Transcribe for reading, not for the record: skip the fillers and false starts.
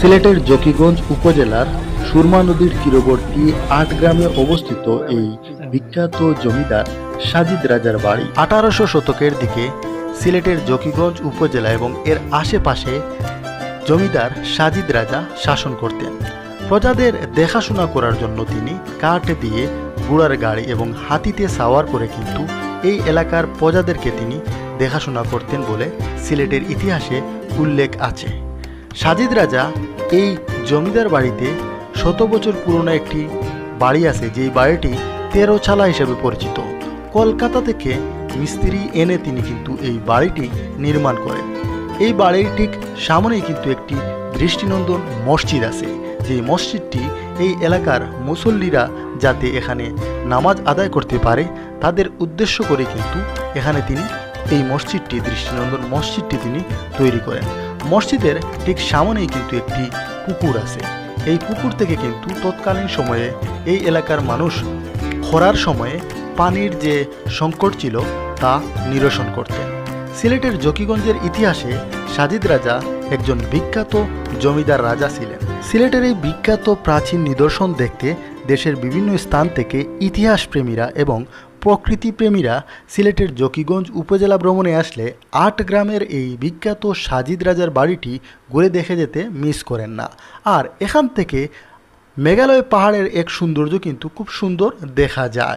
সিলেটের জকিগঞ্জ উপজেলার সুরমা নদীর তীরবর্তী ৮ গ্রামে অবস্থিত এই বিখ্যাত জমিদার সাজিদ রাজার বাড়ি। ১৮০০ শতকের দিকে সিলেটের জকিগঞ্জ উপজেলা এবং এর আশেপাশে জমিদার সাজিদ রাজা শাসন করতেন। প্রজাদের দেখাশোনা করার জন্য তিনি কাঠ দিয়ে, ঘোড়ার গাড়ি এবং হাতিতে সাওয়ার করে কিন্তু এই এলাকার প্রজাদেরকে তিনি দেখাশোনা করতেন বলে সিলেটের ইতিহাসে উল্লেখ আছে। সাজিদ রাজা এই জমিদার বাড়িতে ১০০ বছর পুরনো একটি বাড়ি আছে, যেই বাড়িটি ১৩ চালা হিসেবে পরিচিত। কলকাতা থেকে মিস্ত্রি এনে তিনি কিন্তু এই বাড়িটি নির্মাণ করেন। এই বাড়ির ঠিক সামনেই কিন্তু একটি দৃষ্টিনন্দন মসজিদ আছে, যে মসজিদটি এই এলাকার মুসল্লিরা যাতে এখানে নামাজ আদায় করতে পারে তাদের উদ্দেশ্য করে কিন্তু এখানে তিনি এই মসজিদটি, দৃষ্টিনন্দন মসজিদটি তিনি তৈরি করেন। মসজিদের ঠিক সামনেই কিন্তু একটি পুকুর আছে। এই পুকুর থেকে কিন্তু তৎকালীন সময়ে এই এলাকার মানুষ খরার সময়ে পানির যে সংকট ছিল তা নিরসন করতেন। সিলেটের জকিগঞ্জের ইতিহাসে সাজিদ রাজা একজন বিখ্যাত জমিদার রাজা ছিলেন। সিলেটের এই বিখ্যাত প্রাচীন নিদর্শন দেখতে দেশের বিভিন্ন স্থান থেকে ইতিহাস প্রেমীরা এবং প্রকৃতি প্রেমীরা সিলেটের জকিগঞ্জ উপজেলা ভ্রমণে আসলে ৮ গ্রামের এই বিখ্যাত সাজিদ রাজার বাড়িটি ঘুরে দেখে যেতে মিস করেন না। আর এখান থেকে মেঘালয় পাহাড়ের এক সৌন্দর্য কিন্তু খুব সুন্দর দেখা যায়।